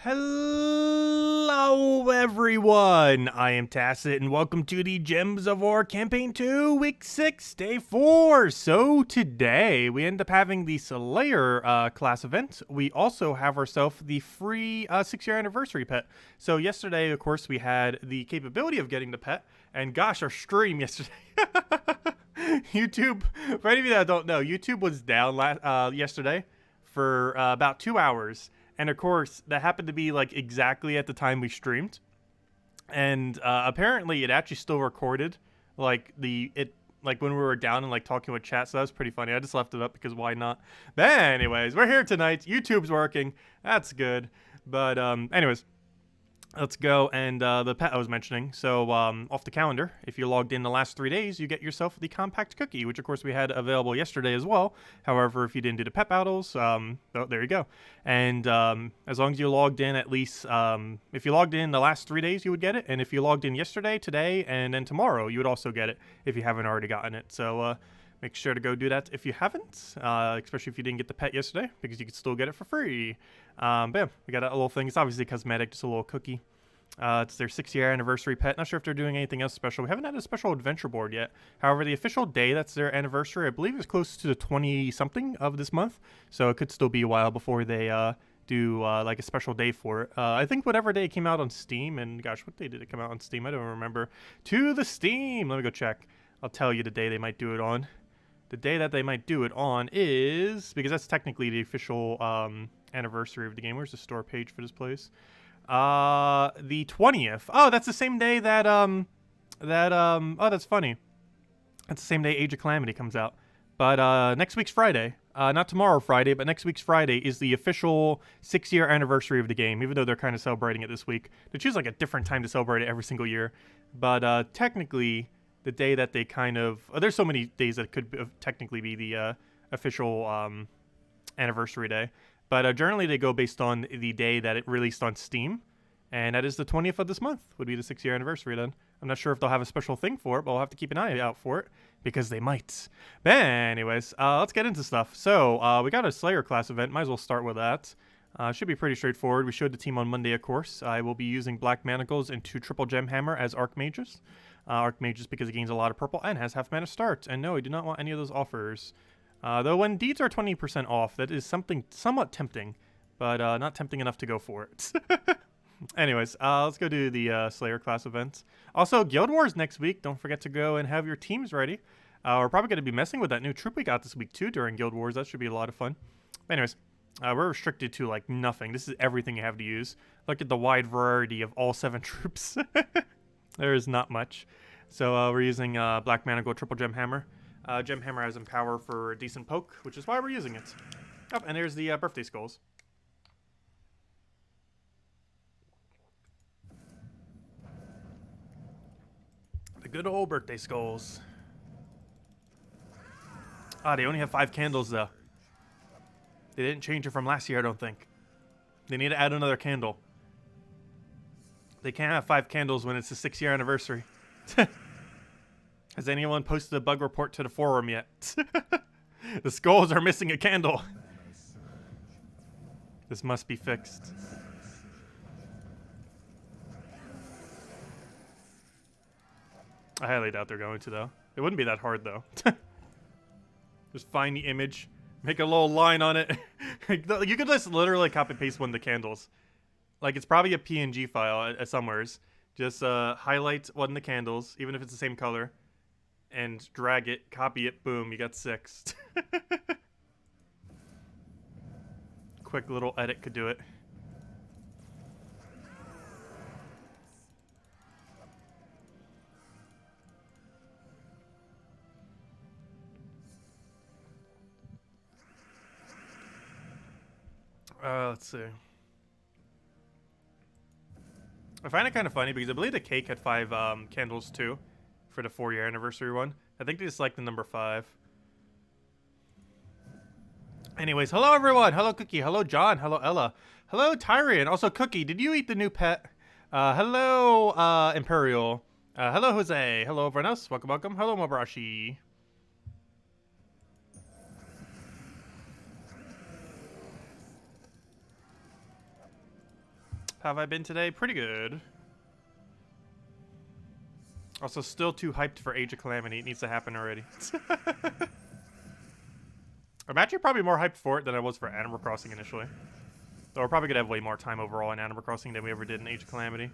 Hello everyone, I am Tacet and welcome to the Gems of War Campaign 2, Week 6, Day 4. So today we end up having the Slayer class event. We also have ourselves the free 6-year anniversary pet. So yesterday, of course, we had the capability of getting the pet, and gosh, our stream yesterday. YouTube, for any of you that don't know, YouTube was down yesterday for about 2 hours. And of course, that happened to be like exactly at the time we streamed. And apparently it actually still recorded like when we were down and like talking with chat. So that was pretty funny. I just left it up because why not? But anyways, we're here tonight. YouTube's working. That's good. But anyways, let's go. And the pet I was mentioning. So off the calendar, if you logged in the last 3 days, you get yourself the compact cookie, which of course we had available yesterday as well. However, if you didn't do the pet battles, oh, there you go. And as long as you logged in at least, if you logged in the last 3 days, you would get it. And if you logged in yesterday, today, and then tomorrow, you would also get it if you haven't already gotten it. So make sure to go do that if you haven't, especially if you didn't get the pet yesterday, because you can still get it for free. But yeah, we got a little thing. It's obviously cosmetic, just a little cookie. It's their 6-year anniversary pet. Not sure if they're doing anything else special. We haven't had a special adventure board yet. However, the official day that's their anniversary, I believe, is close to the 20-something of this month. So it could still be a while before they do like a special day for it. I think whatever day it came out on Steam, and gosh, what day did it come out on Steam? I don't remember. To the Steam! Let me go check. I'll tell you the day they might do it on. The day that they might do it on is, because that's technically the official anniversary of the game. Where's the store page for this place? The 20th. Oh, that's the same day that oh, that's funny. That's the same day Age of Calamity comes out. But next week's Friday, not tomorrow Friday, but next week's Friday is the official 6-year anniversary of the game, even though they're kind of celebrating it this week. They choose like a different time to celebrate it every single year. But technically, the day that they kind of, there's so many days that could technically be the official anniversary day. But generally, they go based on the day that it released on Steam. And that is the 20th of this month, would be the 6-year anniversary then. I'm not sure if they'll have a special thing for it, but we'll have to keep an eye out for it, because they might. But anyways, let's get into stuff. So, we got a Slayer class event. Might as well start with that. Should be pretty straightforward. We showed the team on Monday, of course. I will be using Black Manacles and 2 Triple Gem Hammer as Archmages. Archmages because it gains a lot of purple and has half mana start. And no, I do not want any of those offers. Though when deeds are 20% off, that is something somewhat tempting, but not tempting enough to go for it. Anyways, let's go do the Slayer class event. Also, Guild Wars next week. Don't forget to go and have your teams ready. We're probably going to be messing with that new troop we got this week too during Guild Wars. That should be a lot of fun. Anyways, we're restricted to like nothing. This is everything you have to use. Look at the wide variety of all 7 troops. There is not much. So we're using Black Manacle Triple Gem Hammer. Gem Hammer has Empower for a decent poke, which is why we're using it. Oh, and there's the birthday skulls. The good old birthday skulls. Ah, they only have 5 candles, though. They didn't change it from last year, I don't think. They need to add another candle. They can't have 5 candles when it's the 6-year anniversary. Has anyone posted a bug report to the forum yet? The skulls are missing a candle. This must be fixed. I highly doubt they're going to, though. It wouldn't be that hard, though. Just find the image, make a little line on it. You could just literally copy-paste one of the candles. Like, it's probably a PNG file at somewheres. Just highlight one of the candles, even if it's the same color. And drag it, copy it, boom, you got 6. Quick little edit could do it. Let's see. I find it kind of funny because I believe the cake had 5 candles too. For the 4-year anniversary one. I think they just like the number 5. Anyways, hello everyone. Hello Cookie. Hello John. Hello Ella. Hello Tyrion. Also Cookie, did you eat the new pet? Hello Imperial. Hello Jose. Hello everyone else. Welcome, welcome. Hello Mabrashi. have I been today? Pretty good. Also, still too hyped for Age of Calamity. It needs to happen already. I'm actually probably more hyped for it than I was for Animal Crossing initially. Though we're probably going to have way more time overall in Animal Crossing than we ever did in Age of Calamity.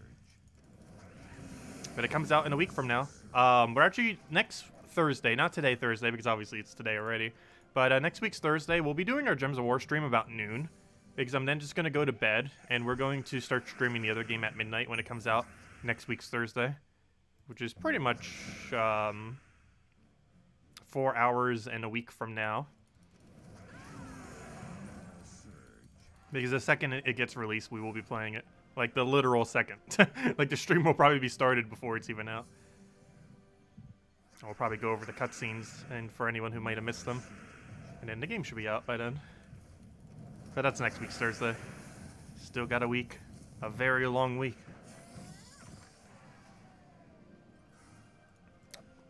But it comes out in a week from now. We're actually next Thursday, not today Thursday, because obviously it's today already. But next week's Thursday, we'll be doing our Gems of War stream about noon. Because I'm then just going to go to bed, and we're going to start streaming the other game at midnight when it comes out next week's Thursday. Which is pretty much 4 hours and a week from now. Because the second it gets released, we will be playing it. Like, the literal second. Like, the stream will probably be started before it's even out. We'll probably go over the cutscenes, and for anyone who might have missed them. And then the game should be out by then. But that's next week's Thursday. Still got a week. A very long week.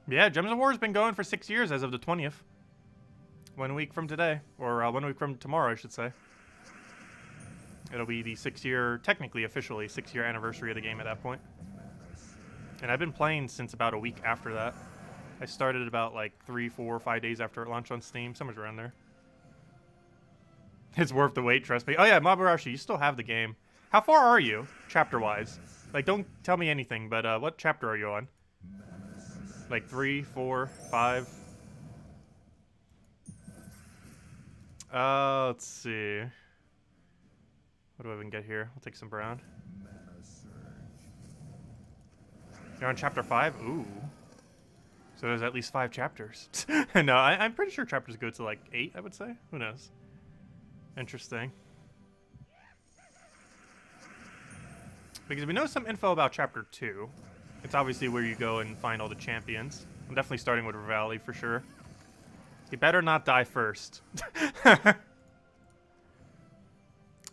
Yeah, Gems of War has been going for 6 years as of the 20th. 1 week from today. Or 1 week from tomorrow, I should say. It'll be the 6-year, technically, officially, 6-year anniversary of the game at that point. And I've been playing since about a week after that. I started about like 3, 4, 5 days after it launched on Steam. Somewhere around there. It's worth the wait, trust me. Oh yeah, Mabarashi, you still have the game. How far are you, chapter-wise? Like, don't tell me anything, but what chapter are you on? Like 3, 4, 5? Let's see. What do I even get here? I'll take some brown. You're on chapter 5? Ooh. So there's at least 5 chapters. No, I'm pretty sure chapters go to like 8, I would say. Who knows? Interesting. Because we know some info about chapter 2. It's obviously where you go and find all the champions. I'm definitely starting with Revali for sure. You better not die first.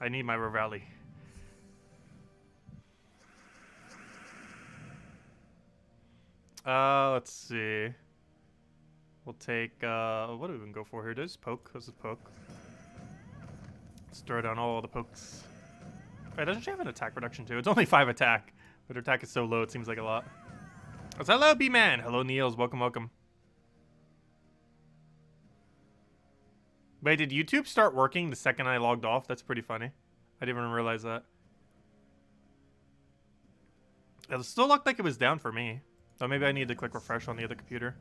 I need my Revali. Let's see. We'll take, what do we even go for here? This is poke. This is poke. Let's throw down all the pokes. Wait, doesn't she have an attack reduction too? It's only 5 attack. But her attack is so low, it seems like a lot. Oh, hello, B-Man. Hello, Niels. Welcome, welcome. Wait, did YouTube start working the second I logged off? That's pretty funny. I didn't even realize that. It still looked like it was down for me. So maybe I need to click refresh on the other computer.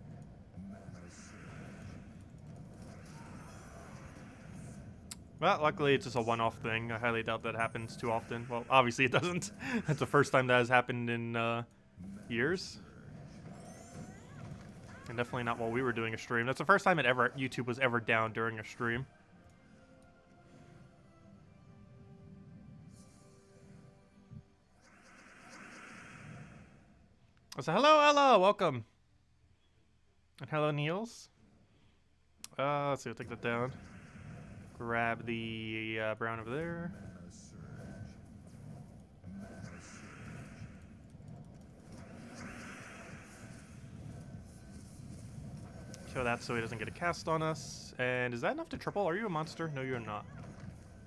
Well, luckily it's just a one-off thing. I highly doubt that happens too often. Well, obviously it doesn't. That's the first time that has happened in years. And definitely not while we were doing a stream. That's the first time YouTube was ever down during a stream. So hello, Ella, welcome. And hello, Niels. Let's see, I'll take that down. Grab the brown over there. Kill that so he doesn't get a cast on us. And is that enough to triple? Are you a monster? No, you're not.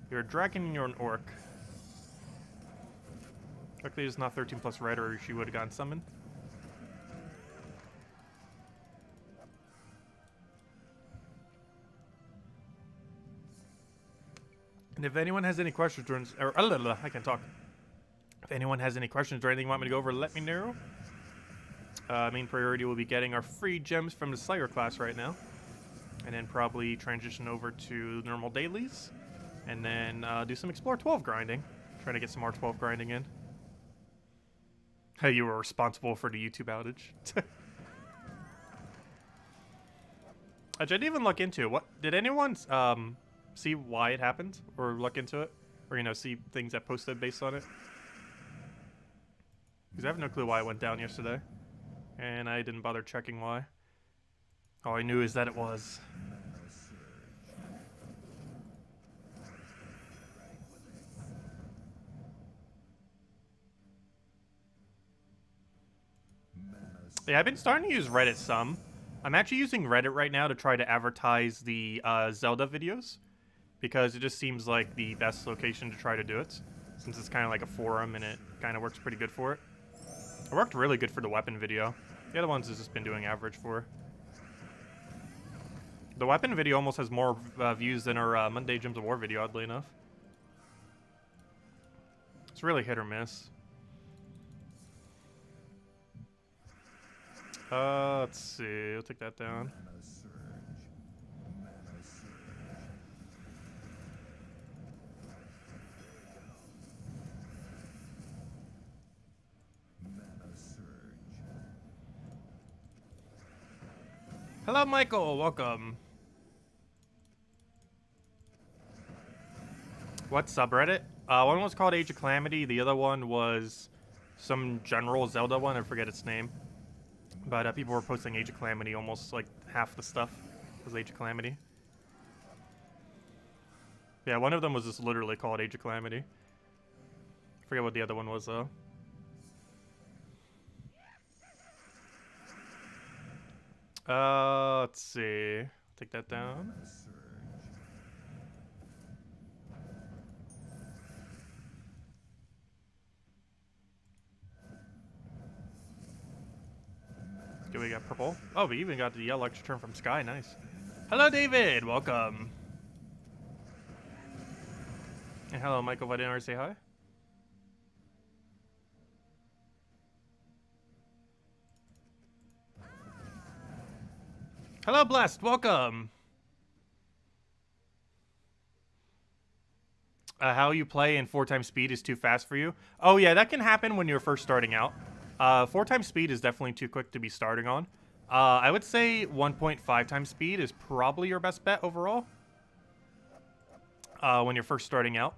You're a dragon and you're an orc. Luckily it's not 13 plus red or she would have gotten summoned. And if anyone has any questions, or I can talk. If anyone has any questions or anything you want me to go over, let me know. Main priority will be getting our free gems from the Slayer class right now. And then probably transition over to normal dailies. And then do some Explore 12 grinding. Trying to get some R12 grinding in. Hey, you were responsible for the YouTube outage. I didn't even look into it. What did anyone see why it happened, or look into it, or you know, see things that posted based on it? Because I have no clue why it went down yesterday, and I didn't bother checking why. All I knew is that it was. Yeah, I've been starting to use Reddit some. I'm actually using Reddit right now to try to advertise the Zelda videos, because it just seems like the best location to try to do it. since it's kind of like a forum and it kind of works pretty good for it. It worked really good for the weapon video. The other ones has just been doing average for. The weapon video almost has more views than our Monday Gyms of War video, oddly enough. It's really hit or miss. Let's see. I'll take that down. Hello, Michael. Welcome. What subreddit? One was called Age of Calamity. The other one was some general Zelda one. I forget its name. But people were posting Age of Calamity. Almost like half the stuff was Age of Calamity. Yeah, one of them was just literally called Age of Calamity. I forget what the other one was, though. Let's see. Take that down. Okay, we got purple. Oh, we even got the yellow extra turn from Sky. Nice. Hello, David. Welcome. And hello, Michael. If I didn't already say hi. Hello, Blessed. Welcome. How you play in 4x speed is too fast for you. Oh, yeah, that can happen when you're first starting out. 4x speed is definitely too quick to be starting on. I would say 1.5x speed is probably your best bet overall. When you're first starting out.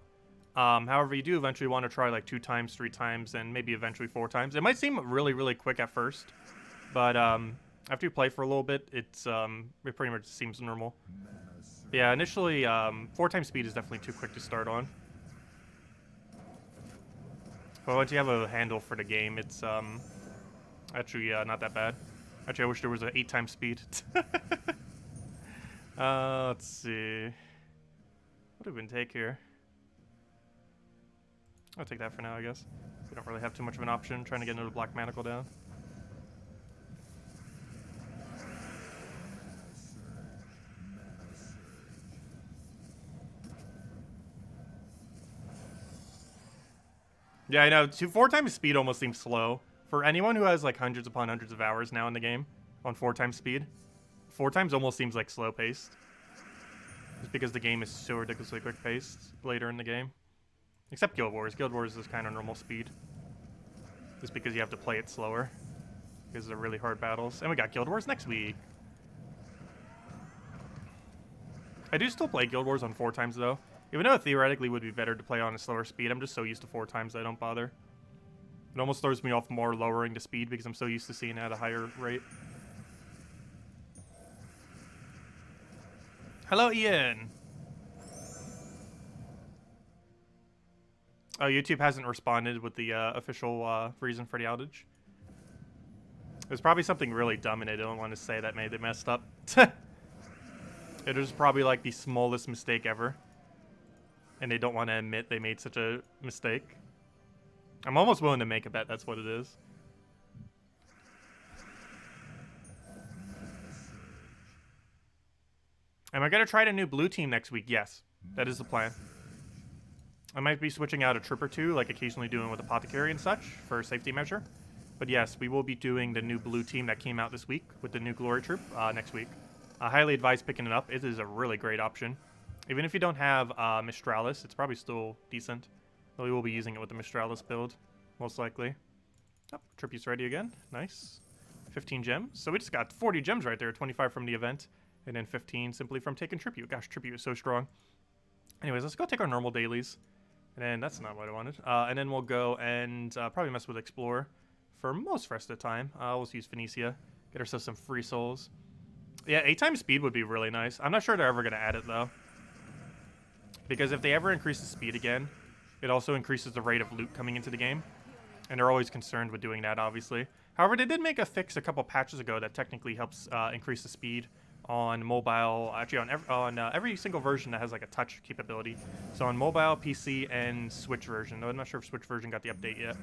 However, you do eventually want to try like 2x, 3x, and maybe eventually 4x. It might seem really, really quick at first. But, after you play for a little bit, it pretty much seems normal. Yeah, initially, 4x speed is definitely too quick to start on. But once you have a handle for the game, it's actually not that bad. Actually, I wish there was an 8x speed. Let's see. What do we take here? I'll take that for now, I guess. We don't really have too much of an option trying to get another Black Manacle down. Yeah, I know. 4x speed almost seems slow. For anyone who has like hundreds upon hundreds of hours now in the game on 4x speed, 4x almost seems like slow paced. Just because the game is so ridiculously quick paced later in the game. Except Guild Wars. Guild Wars is kind of normal speed. Just because you have to play it slower. Because they're really hard battles. And we got Guild Wars next week. I do still play Guild Wars on 4x though. Even though it theoretically would be better to play on a slower speed, I'm just so used to 4x I don't bother. It almost throws me off more lowering the speed because I'm so used to seeing it at a higher rate. Hello, Ian. Oh, YouTube hasn't responded with the official reason for the outage. There's probably something really dumb and they don't want to say that made it messed up. It was probably like the smallest mistake ever. And they don't want to admit they made such a mistake. I'm almost willing to make a bet that's what it is. Am I going to try a new blue team next week? Yes, that is the plan. I might be switching out a trip or two, like occasionally doing with Apothecary and such, for a safety measure. But yes, we will be doing the new blue team that came out this week with the new Glory troop next week. I highly advise picking it up. It is a really great option. Even if you don't have Mistralis, it's probably still decent. Though we will be using it with the Mistralis build, most likely. Oh, Tribute's ready again. Nice. 15 gems. So we just got 40 gems right there. 25 from the event, and then 15 simply from taking Tribute. Gosh, Tribute is so strong. Anyways, let's go take our normal dailies. And then that's not what I wanted. And then we'll go and probably mess with Explorer for most rest of the time. We'll just use Phoenicia. Get ourselves some free souls. Yeah, 8x speed would be really nice. I'm not sure they're ever going to add it, though. Because if they ever increase the speed again, it also increases the rate of loot coming into the game. And they're always concerned with doing that, obviously. However, they did make a fix a couple patches ago that technically helps increase the speed on mobile, actually on every single version that has like a touch capability. So on mobile, PC, and Switch version. Though I'm not sure if Switch version got the update yet.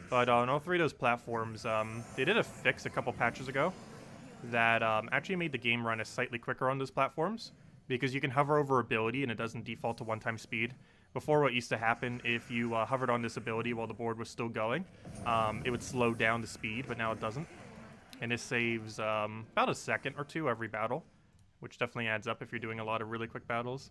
But on all three of those platforms, they did a fix a couple patches ago that actually made the game run slightly quicker on those platforms, because you can hover over ability and it doesn't default to one-time speed. Before, what used to happen, if you hovered on this ability while the board was still going, it would slow down the speed, but now it doesn't. And this saves about a second or two every battle, which definitely adds up if you're doing a lot of really quick battles.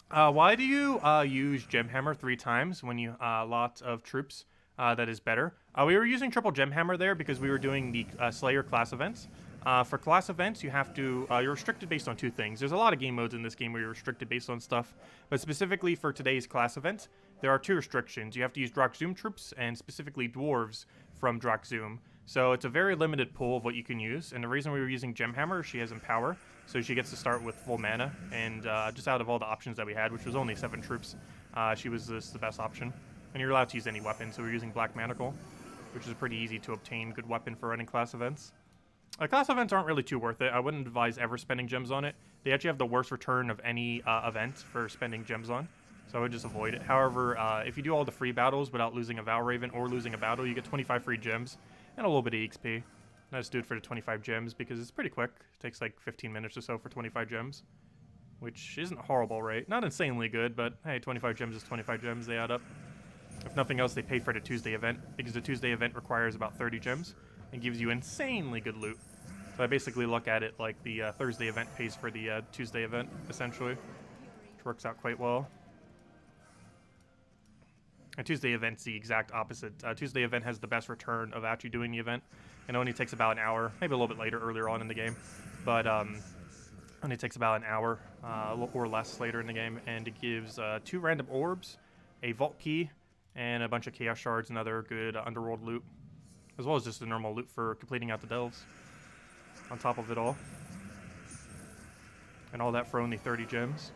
Why do you use Gemhammer 3 times when you lot of troops? That is better. We were using triple Gemhammer there because we were doing the Slayer class events. For class events, you have to, you're restricted based on two things. There's a lot of game modes in this game where you're restricted based on stuff, but specifically for today's class event, there are two restrictions. You have to use Drakzoom troops, and specifically dwarves from Drakzoom. So it's a very limited pool of what you can use, and the reason we were using Gemhammer, she has Empower, so she gets to start with full mana, and just out of all the options that we had, which was only 7 troops, she was the best option. And you're allowed to use any weapon, so we're using Black Manacle, which is a pretty easy to obtain good weapon for running class events. Class events aren't really too worth it. I wouldn't advise ever spending gems on it. They actually have the worst return of any event for spending gems on, so I would just avoid it. However, if you do all the free battles without losing a Valraven or losing a battle, you get 25 free gems and a little bit of EXP. And I just do it for the 25 gems because it's pretty quick. It takes like 15 minutes or so for 25 gems, which isn't horrible, right? Not insanely good, but hey, 25 gems is 25 gems. They add up. If nothing else, they pay for the Tuesday event, because the Tuesday event requires about 30 gems and gives you insanely good loot. So I basically look at it like the Thursday event pays for the Tuesday event, essentially, which works out quite well. A Tuesday event's the exact opposite. Tuesday event has the best return of actually doing the event. It only takes about an hour, maybe a little bit later, earlier on in the game, but only takes about an hour or less later in the game, and it gives 2 random orbs, a vault key, and a bunch of chaos shards and other good underworld loot, as well as just the normal loot for completing out the delves on top of it all. And all that for only 30 gems.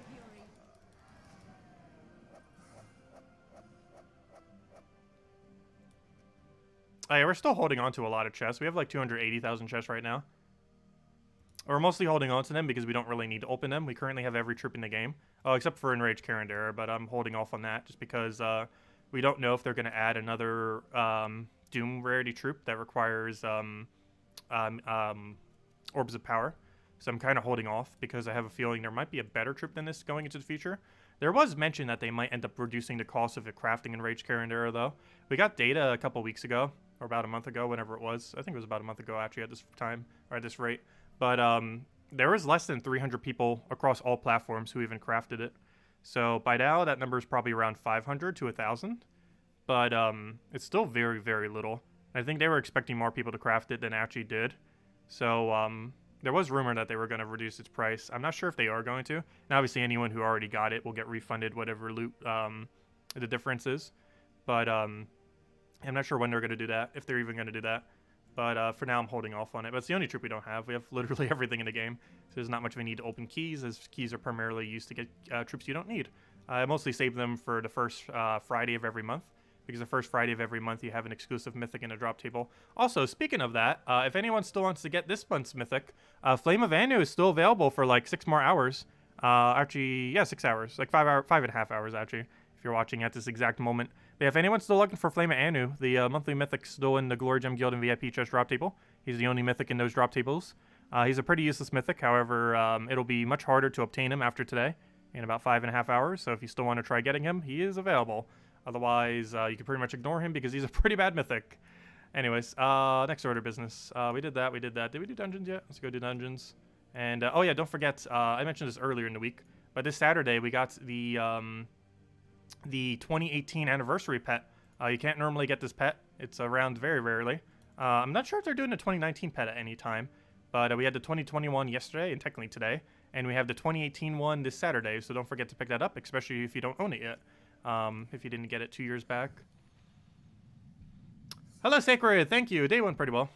Oh, yeah, we're still holding on to a lot of chests. We have like 280,000 chests right now. We're mostly holding on to them because we don't really need to open them. We currently have every troop in the game. Oh, except for Enraged Karendara, but I'm holding off on that just because we don't know if they're going to add another Doom rarity troop that requires Orbs of Power. So I'm kind of holding off because I have a feeling there might be a better troop than this going into the future. There was mention that they might end up reducing the cost of crafting Enraged Karendara, though. We got data a couple weeks ago, or about a month ago, whenever it was. I think it was about a month ago, actually, at this time, or at this rate. But there was less than 300 people across all platforms who even crafted it. So by now, that number is probably around 500 to 1,000. But it's still very, very little. I think they were expecting more people to craft it than actually did. So there was rumor that they were going to reduce its price. I'm not sure if they are going to. And obviously, anyone who already got it will get refunded whatever loot the difference is. But I'm not sure when they're going to do that, if they're even going to do that. But for now, I'm holding off on it. But it's the only troop we don't have. We have literally everything in the game. So there's not much of a need to open keys, as keys are primarily used to get troops you don't need. I mostly save them for the first Friday of every month, because the first Friday of every month you have an exclusive mythic in a drop table. Also, speaking of that, if anyone still wants to get this month's mythic, Flame of Anu is still available for like 6 more hours. Actually, yeah, 6 hours. Like 5.5 hours, actually, if you're watching at this exact moment. But yeah, if anyone's still looking for Flame of Anu, the monthly mythic's still in the Glory Gem Guild and VIP chest drop table. He's the only mythic in those drop tables. He's a pretty useless mythic. However, it'll be much harder to obtain him after today in about 5.5 hours. So if you still want to try getting him, he is available. Otherwise, you can pretty much ignore him because he's a pretty bad mythic. Anyways, next order business. We did that. Did we do dungeons yet? Let's go do dungeons. And, oh yeah, don't forget, I mentioned this earlier in the week, but this Saturday we got the 2018 anniversary pet. You can't normally get this pet. It's around very rarely. I'm not sure if they're doing the 2019 pet at any time, but we had the 2021 yesterday and technically today, and we have the 2018 one this Saturday, so don't forget to pick that up, especially if you don't own it yet. If you didn't get it 2 years back. Hello, Sacred. Thank you. Day went pretty well.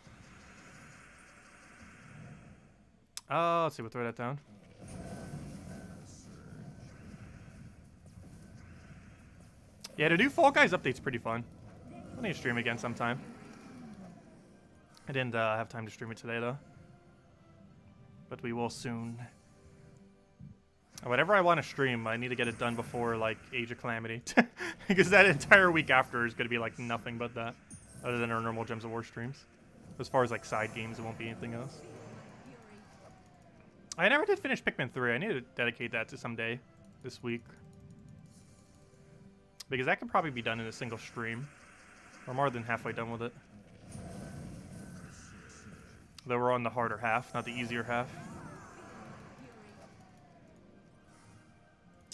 Let's see. We'll throw that down. Yeah, the new Fall Guys update's pretty fun. I need to stream again sometime. I didn't have time to stream it today, though. but we will soon. Whatever I want to stream, I need to get it done before, like, Age of Calamity. Because that entire week after is going to be, like, nothing but that. Other than our normal Gems of War streams. As far as, like, side games, it won't be anything else. I never did finish Pikmin 3. I need to dedicate that to someday this week. Because that can probably be done in a single stream. We're more than halfway done with it. Though we're on the harder half, not the easier half.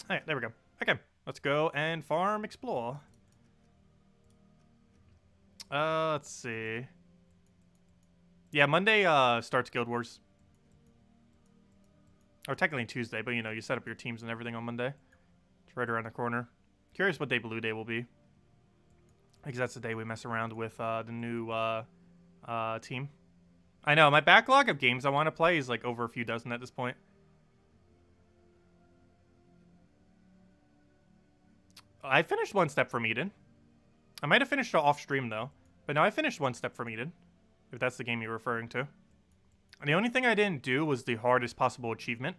Alright, there we go. Okay, let's go and farm explore. Let's see. Yeah, Monday starts Guild Wars. Or technically Tuesday, but you know, you set up your teams and everything on Monday. It's right around the corner. Curious what day Blue Day will be. Because that's the day we mess around with the new team. I know, my backlog of games I want to play is like over a few dozen at this point. I finished One Step from Eden. I might have finished it off stream though. But no, I finished One Step from Eden. If that's the game you're referring to. And the only thing I didn't do was the hardest possible achievement.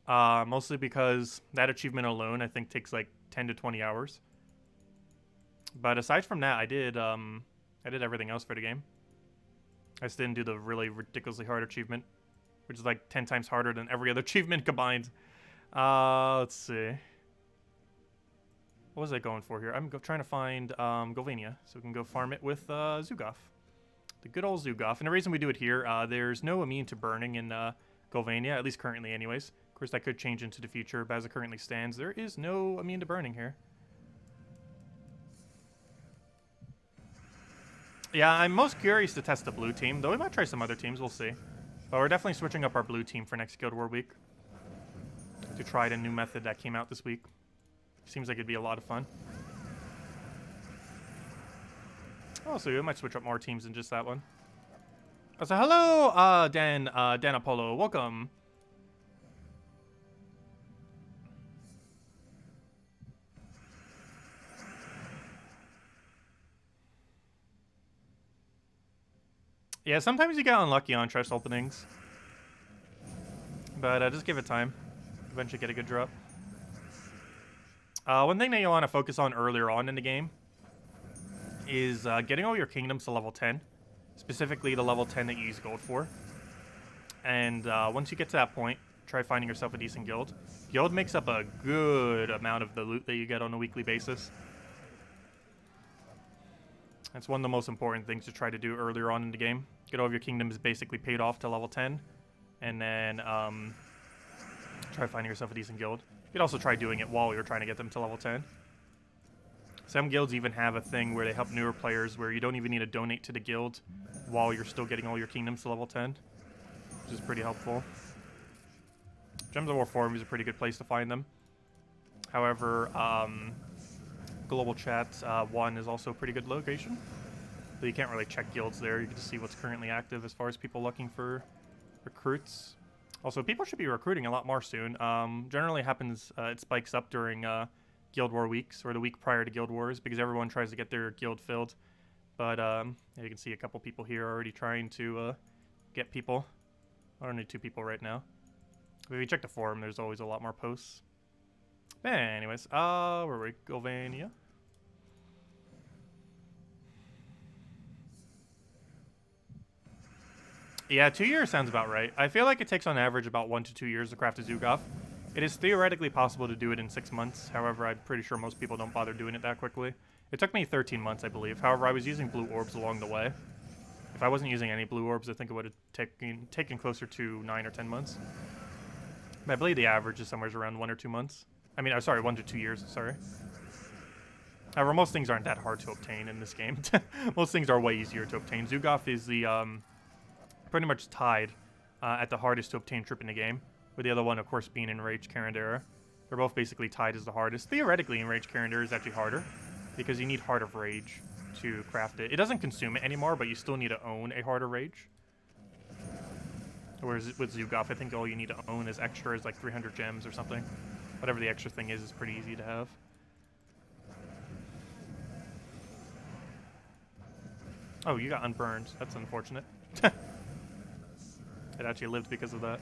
Mostly because that achievement alone I think takes like 10 to 20 hours. But aside from that, I did everything else for the game. I just didn't do the really ridiculously hard achievement. Which is like 10 times harder than every other achievement combined. Let's see. What was I going for here? I'm trying to find Golvania, so we can go farm it with Zugoff. The good old Zugoff. And the reason we do it here, there's no immune to burning in Golvania, at least currently anyways. Of course, that could change into the future, but as it currently stands, there is no immune to burning here. Yeah, I'm most curious to test the blue team, though we might try some other teams, we'll see. But we're definitely switching up our blue team for next Guild War week. To try a new method that came out this week. Seems like it'd be a lot of fun. Oh, so we might switch up more teams than just that one. Oh, so hello, Dan Apollo. Welcome. Yeah, sometimes you get unlucky on chest openings. But just give it time. Eventually get a good drop. One thing that you want to focus on earlier on in the game is getting all your kingdoms to level 10. Specifically the level 10 that you use gold for. And once you get to that point, try finding yourself a decent guild. Guild makes up a good amount of the loot that you get on a weekly basis. That's one of the most important things to try to do earlier on in the game. Get all of your kingdoms basically paid off to level 10. And then try finding yourself a decent guild. You could also try doing it while you're trying to get them to level 10. Some guilds even have a thing where they help newer players where you don't even need to donate to the guild while you're still getting all your kingdoms to level 10. Which is pretty helpful. Gems of War Forum is a pretty good place to find them. However, Global Chat 1 is also a pretty good location. But you can't really check guilds there. You can just see what's currently active as far as people looking for recruits. Also, people should be recruiting a lot more soon. Generally happens, it spikes up during Guild War weeks, or the week prior to Guild Wars, because everyone tries to get their guild filled. But yeah, you can see a couple people here already trying to get people. I don't need 2 people right now. But if you check the forum, there's always a lot more posts. Anyways, where were we? Golvania. Yeah, 2 years sounds about right. I feel like it takes on average about 1 to 2 years to craft a Zugoff. It is theoretically possible to do it in 6 months. However, I'm pretty sure most people don't bother doing it that quickly. It took me 13 months, I believe. However, I was using blue orbs along the way. If I wasn't using any blue orbs, I think it would have taken closer to 9 or 10 months. But I believe the average is somewhere around 1 or 2 months. I mean, sorry, 1 to 2 years, sorry. However, most things aren't that hard to obtain in this game. Most things are way easier to obtain. Zugoff is the, pretty much tied at the hardest to obtain trip in the game. With the other one, of course, being Enraged Carandera. They're both basically tied as the hardest. Theoretically, Enraged Carandera is actually harder, because you need Heart of Rage to craft it. It doesn't consume it anymore, but you still need to own a Heart of Rage. Whereas with Zugoff, I think all you need to own is extra is like 300 gems or something. Whatever the extra thing is pretty easy to have. Oh, you got unburned. That's unfortunate. It actually lived because of that.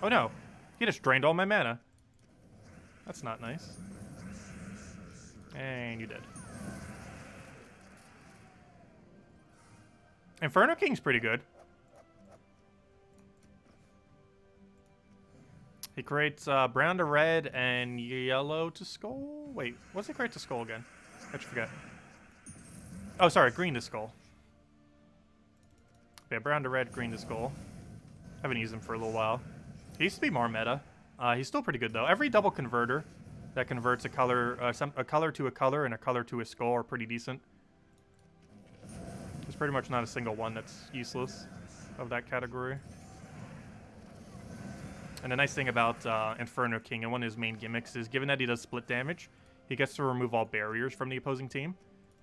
Oh no, he just drained all my mana. That's not nice. And you did. Inferno King's pretty good. He creates brown to red and yellow to skull. Wait, what's he create to skull again? I forget. Oh, sorry, green to skull. Yeah, brown to red, green to skull. Haven't used him for a little while. He used to be more meta. He's still pretty good though. Every double converter that converts a color, a color to a color and a color to a skull are pretty decent. There's pretty much not a single one that's useless of that category. And the nice thing about Inferno King and one of his main gimmicks is, given that he does split damage, he gets to remove all barriers from the opposing team.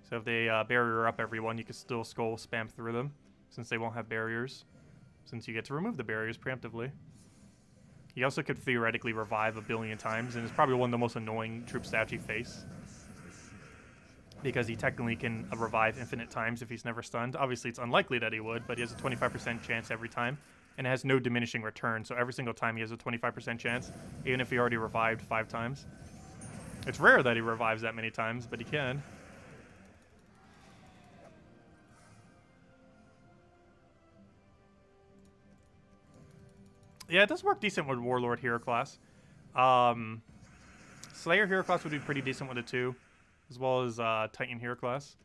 So if they barrier up everyone, you can still skull spam through them, since they won't have barriers, since you get to remove the barriers preemptively. He also could theoretically revive a billion times, and is probably one of the most annoying troop stats you face, because he technically can revive infinite times if he's never stunned. Obviously, it's unlikely that he would, but he has a 25% chance every time, and it has no diminishing return, so every single time he has a 25% chance, even if he already revived 5 times. It's rare that he revives that many times, but he can. Yeah, it does work decent with Warlord hero class. Slayer hero class would be pretty decent with it too, as well as Titan hero class.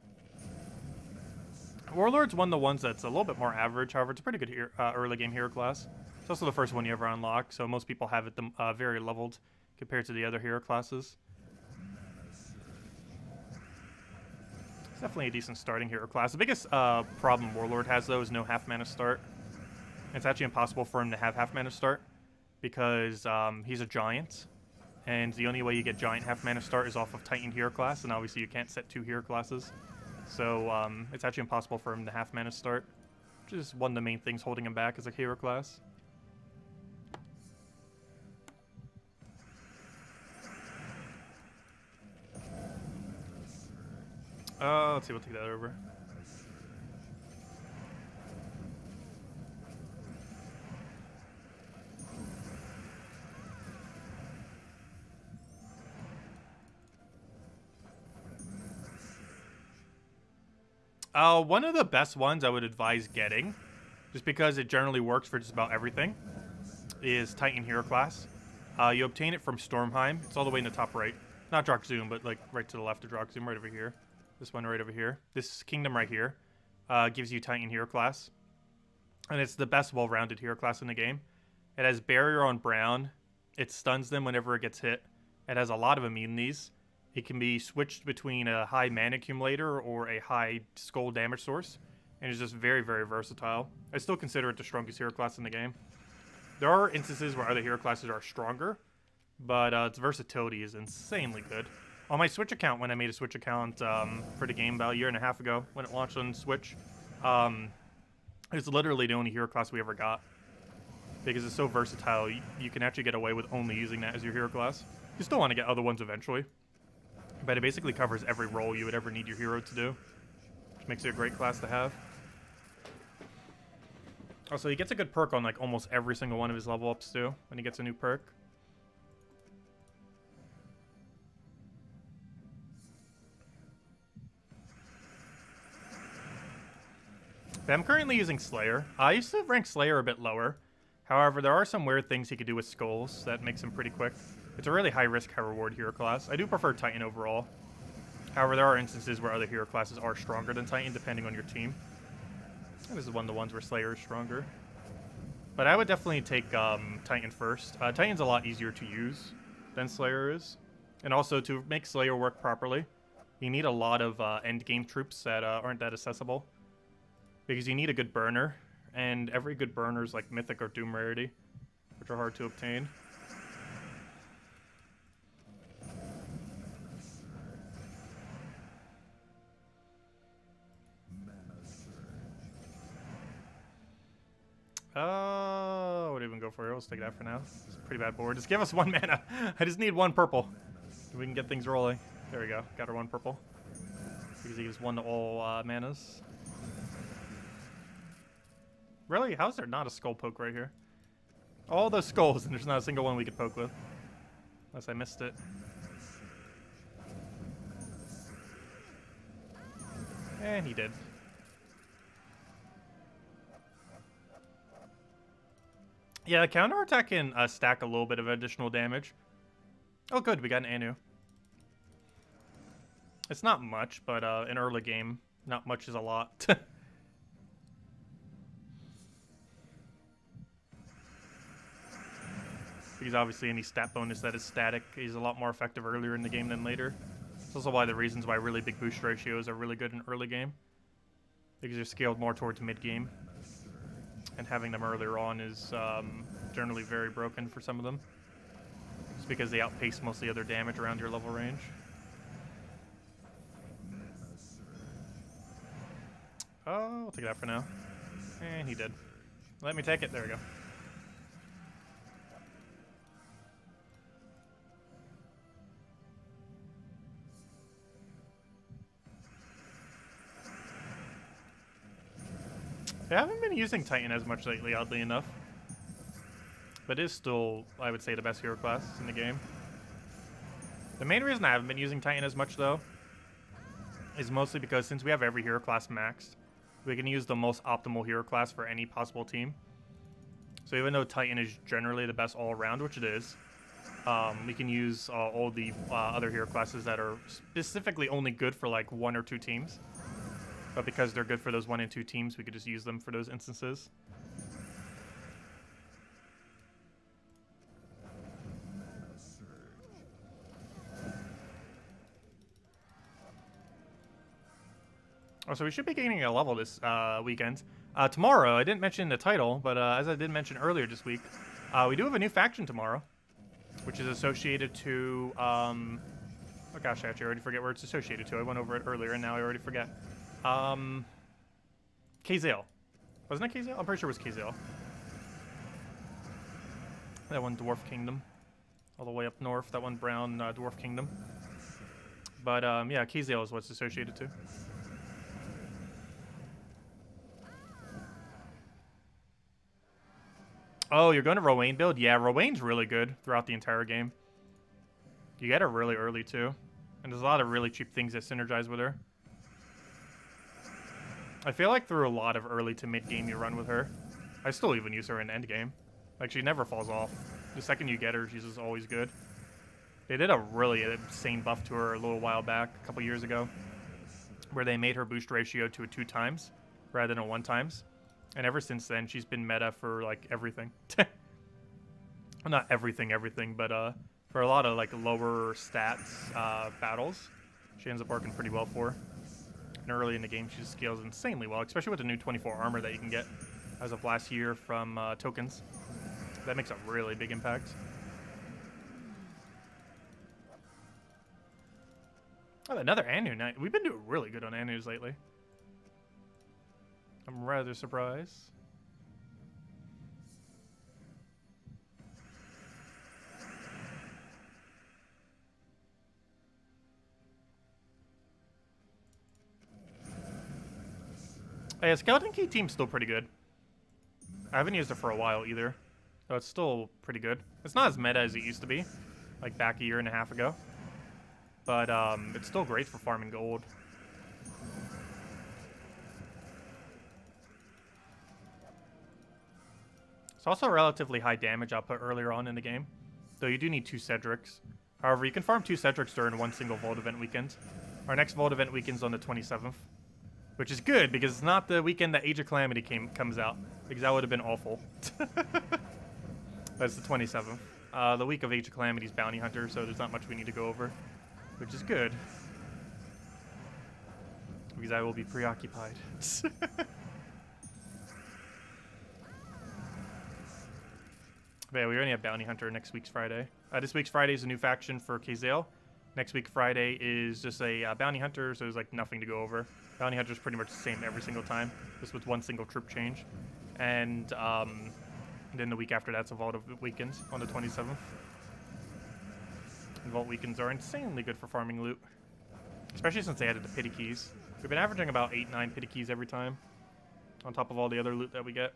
Warlord's one of the ones that's a little bit more average. However, it's a pretty good early game hero class. It's also the first one you ever unlock, so most people have it very leveled compared to the other hero classes. It's definitely a decent starting hero class. The biggest problem Warlord has, though, is no half mana start. It's actually impossible for him to have half mana start because he's a giant, and the only way you get giant half mana start is off of Titan hero class, and obviously you can't set 2 hero classes. So it's actually impossible for him to half mana start, which is one of the main things holding him back as a hero class. Let's see, we'll take that over. One of the best ones I would advise getting, just because it generally works for just about everything, is Titan hero class. You obtain it from Stormheim. It's all the way in the top right. Not Drock Zoom, but like right to the left of Drock Zoom, right over here. This one right over here. This kingdom right here gives you Titan hero class. And it's the best well-rounded hero class in the game. It has barrier on brown. It stuns them whenever it gets hit. It has a lot of immunities. It can be switched between a high mana accumulator or a high skull damage source. And it's just very, very versatile. I still consider it the strongest hero class in the game. There are instances where other hero classes are stronger, but its versatility is insanely good. On my Switch account, when I made a Switch account for the game about a year and a half ago, when it launched on Switch, it's literally the only hero class we ever got. Because it's so versatile, you can actually get away with only using that as your hero class. You still want to get other ones eventually, but it basically covers every role you would ever need your hero to do, which makes it a great class to have. Also, he gets a good perk on like almost every single one of his level ups too, when he gets a new perk. But I'm currently using Slayer. I used to rank Slayer a bit lower. However, there are some weird things he could do with skulls that makes him pretty quick. It's a really high risk, high reward hero class. I do prefer Titan overall. However, there are instances where other hero classes are stronger than Titan, depending on your team. And this is one of the ones where Slayer is stronger. But I would definitely take Titan first. Titan's a lot easier to use than Slayer is. And also, to make Slayer work properly, you need a lot of endgame troops that aren't that accessible. Because you need a good burner, and every good burner is like Mythic or Doom rarity, which are hard to obtain. What do we even go for here? Let's take that for now. It's a pretty bad board. Just give us 1 mana. I just need 1 purple. So we can get things rolling. There we go. Got our 1 purple. Because he gives 1 to all manas. Really? How is there not a skull poke right here? All those skulls, and there's not a single one we could poke with. Unless I missed it. And he did. Yeah, counterattack can stack a little bit of additional damage. Oh, good, we got an Anu. It's not much, but in early game, not much is a lot. Because obviously any stat bonus that is static is a lot more effective earlier in the game than later. It's also one of the reasons why really big boost ratios are really good in early game. Because they're scaled more towards mid-game. And having them earlier on is generally very broken for some of them. It's because they outpace most of the other damage around your level range. Oh, I'll take that for now. And he did. Let me take it. There we go. I haven't been using Titan as much lately, oddly enough. But it is still, I would say, the best hero class in the game. The main reason I haven't been using Titan as much, though, is mostly because since we have every hero class maxed, we can use the most optimal hero class for any possible team. So even though Titan is generally the best all-around, which it is, we can use all the other hero classes that are specifically only good for like 1 or 2 teams. But because they're good for those 1 and 2 teams, we could just use them for those instances. Oh, so we should be gaining a level this weekend. Tomorrow, I didn't mention the title, but as I did mention earlier this week, we do have a new faction tomorrow, which is associated to... oh gosh, I actually already forget where it's associated to. I went over it earlier, and now I already forget. Kazale. Wasn't it Kazale? I'm pretty sure it was Kazale. That one, Dwarf Kingdom. All the way up north, that one, Brown Dwarf Kingdom. But, yeah, Kazale is what's associated to. Oh, you're going to Rowan build? Yeah, Rowan's really good throughout the entire game. You get her really early, too. And there's a lot of really cheap things that synergize with her. I feel like through a lot of early to mid game you run with her. I still even use her in end game. Like, she never falls off. The second you get her, she's just always good. They did a really insane buff to her a little while back, a couple years ago, where they made her boost ratio to a 2 times rather than a 1 times. And ever since then, she's been meta for, like, everything. Well, not everything, but for a lot of, like, lower stats battles, she ends up working pretty well for. And early in the game, she just scales insanely well, especially with the new 24 armor that you can get as of last year from tokens. That makes a really big impact. Oh, another Anu. We've been doing really good on Anus lately. I'm rather surprised. Yeah, Skeleton Key team's still pretty good. I haven't used it for a while either. So it's still pretty good. It's not as meta as it used to be, like back a year and a half ago. But it's still great for farming gold. It's also relatively high damage output earlier on in the game, though you do need 2 Cedrics. However, you can farm 2 Cedrics during one single Vault event weekend. Our next Vault event weekend's on the 27th, which is good because it's not the weekend that Age of Calamity comes out, because that would have been awful. That's the 27th. The week of Age of Calamity's Bounty Hunter, so there's not much we need to go over, which is good, because I will be preoccupied. But yeah, we only have Bounty Hunter next week's Friday. This week's Friday is a new faction for Kazale. Next week Friday is just a Bounty Hunter, so there's like nothing to go over. Bounty Hunter is pretty much the same every single time, just with 1 single troop change. And then the week after that's a Vault weekend on the 27th. And Vault weekends are insanely good for farming loot, especially since they added the pity keys. We've been averaging about 8-9 pity keys every time, on top of all the other loot that we get.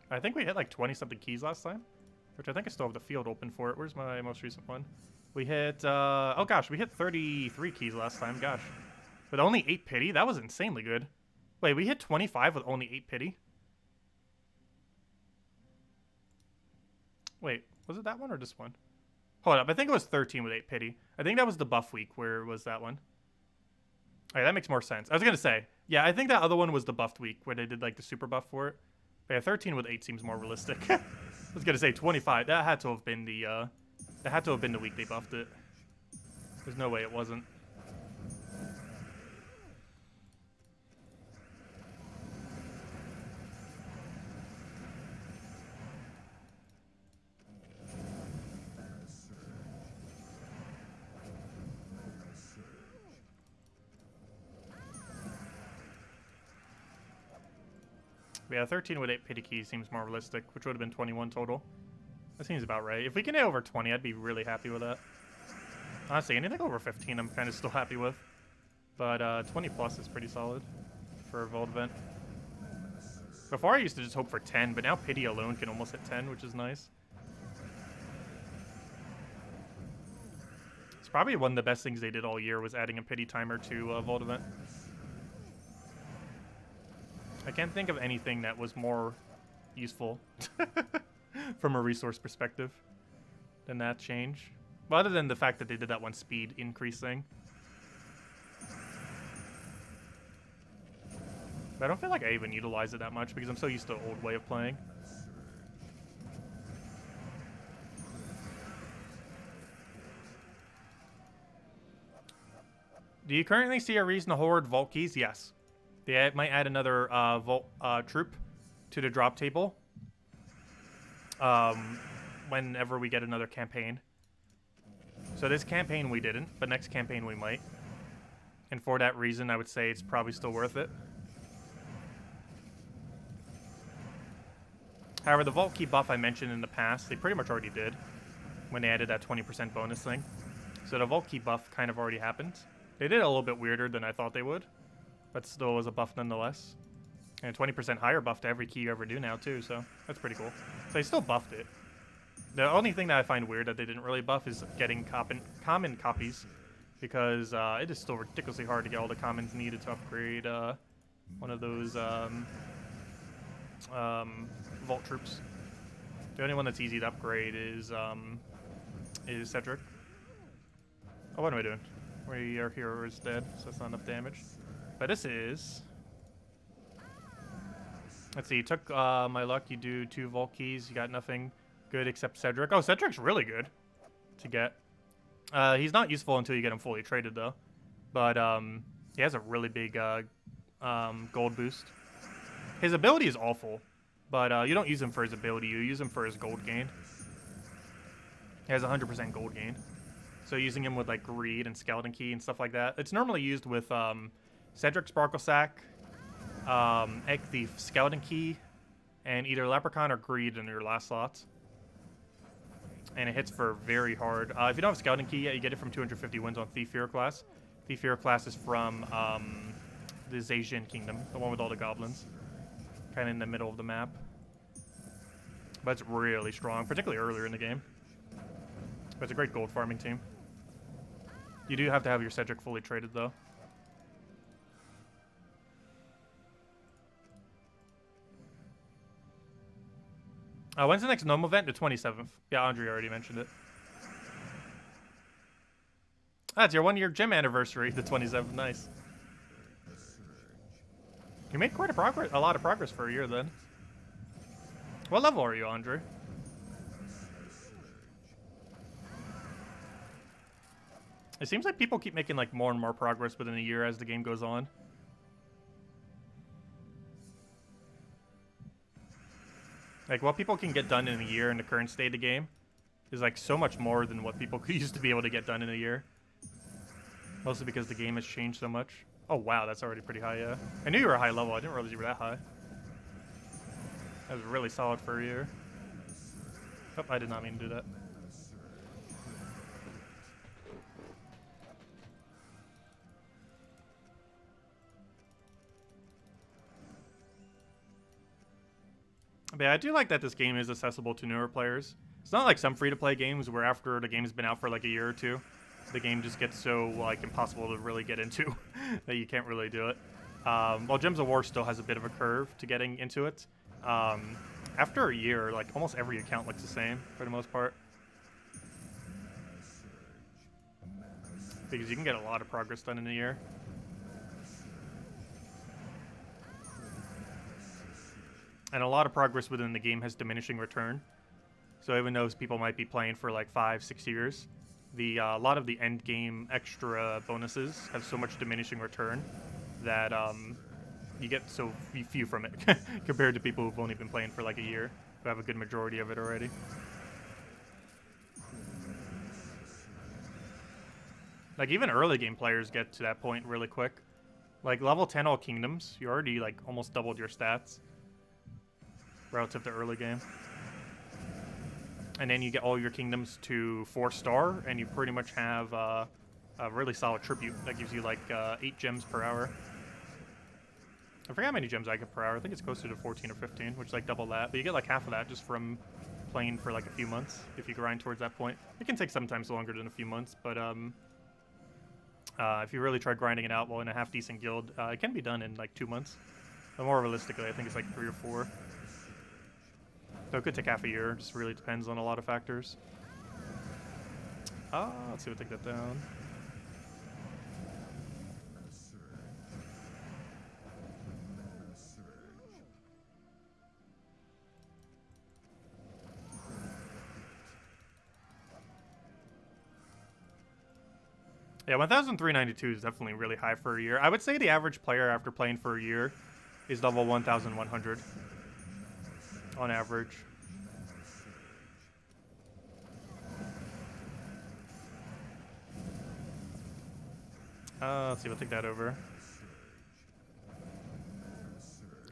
I think we hit like 20-something keys last time. which I think I still have the field open for it. Where's my most recent one? We hit, oh gosh, we hit 33 keys last time, gosh. With only 8 pity? That was insanely good. Wait, we hit 25 with only 8 pity? Wait, was it that one or this one? Hold up, I think it was 13 with 8 pity. I think that was the buff week. Where was that one? Alright, that makes more sense. I was gonna say, yeah, I think that other one was the buffed week where they did like the super buff for it. But yeah, 13 with 8 seems more realistic. I was gonna say 25. That had to have been the week they buffed it. There's no way it wasn't. Yeah, 13 with 8 pity keys seems more realistic, which would have been 21 total. That seems about right. If we can hit over 20, I'd be really happy with that. Honestly, anything over 15 I'm kind of still happy with. But 20 plus is pretty solid for a Vault event. Before I used to just hope for 10, but now pity alone can almost hit 10, which is nice. It's probably one of the best things they did all year was adding a pity timer to a Vault event. I can't think of anything that was more useful from a resource perspective than that change. Well, other than the fact that they did that one speed increase thing. But I don't feel like I even utilize it that much because I'm so used to the old way of playing. Do you currently see a reason to hoard vault keys? Yes. They might add another vault troop to the drop table whenever we get another campaign. So this campaign we didn't, but next campaign we might. And for that reason, I would say it's probably still worth it. However, the vault key buff I mentioned in the past, they pretty much already did when they added that 20% bonus thing. So the vault key buff kind of already happened. They did it a little bit weirder than I thought they would. But still was a buff nonetheless. And 20% higher buff to every key you ever do now, too, so that's pretty cool. So they still buffed it. The only thing that I find weird that they didn't really buff is getting common copies. Because it is still ridiculously hard to get all the commons needed to upgrade one of those vault troops. The only one that's easy to upgrade is Cedric. Oh, what am I doing? Our hero is dead, so that's not enough damage. But this is... Let's see, you took my luck, you do 2 vault keys, you got nothing good except Cedric. Oh, Cedric's really good to get. He's not useful until you get him fully traded, though. But he has a really big gold boost. His ability is awful, but you don't use him for his ability, you use him for his gold gain. He has 100% gold gain. So using him with like Greed and Skeleton Key and stuff like that. It's normally used with Cedric Sparkle Sack, Egg Thief, Skeleton Key, and either Leprechaun or Greed in your last slots. And it hits for very hard. If you don't have Skeleton Key yet, you get it from 250 wins on Thief Hero class. Thief Hero class is from the Zhejian Kingdom, the one with all the goblins. Kind of in the middle of the map. But it's really strong, particularly earlier in the game. But it's a great gold farming team. You do have to have your Cedric fully traded, though. When's the next Gnome event? The 27th. Yeah, Andre already mentioned it. It's your 1-year gym anniversary, the 27th. Nice. You made quite a lot of progress for a year, then. What level are you, Andre? It seems like people keep making like more and more progress within a year as the game goes on. Like, what people can get done in a year in the current state of the game is, like, so much more than what people used to be able to get done in a year. Mostly because the game has changed so much. Oh, wow, that's already pretty high, yeah. I knew you were a high level. I didn't realize you were that high. That was really solid for a year. Oh, I did not mean to do that. But yeah, I do like that this game is accessible to newer players. It's not like some free-to-play games where after the game's been out for like a year or two, the game just gets so like impossible to really get into that you can't really do it. While Gems of War still has a bit of a curve to getting into it. After a year, like almost every account looks the same for the most part. Because you can get a lot of progress done in a year. And a lot of progress within the game has diminishing return. So even though people might be playing for like 5-6 years, a lot of the end game extra bonuses have so much diminishing return that you get so few from it compared to people who've only been playing for like a year, who have a good majority of it already. Like even early game players get to that point really quick. Like level 10 all kingdoms, you already like almost doubled your stats relative to early game. And then you get all your kingdoms to 4-star, and you pretty much have a really solid tribute that gives you like 8 gems per hour. I forget how many gems I get per hour. I think it's closer to 14 or 15, which is like double that. But you get like half of that just from playing for like a few months if you grind towards that point. It can take sometimes longer than a few months, but if you really try grinding it out while in a half-decent guild, it can be done in like 2 months. But more realistically, I think it's like 3 or 4. So it could take half a year. Just really depends on a lot of factors. Let's see what they get down. Yeah, 1,392 is definitely really high for a year. I would say the average player after playing for a year is level 1,100 on average. Let's see, we'll take that over.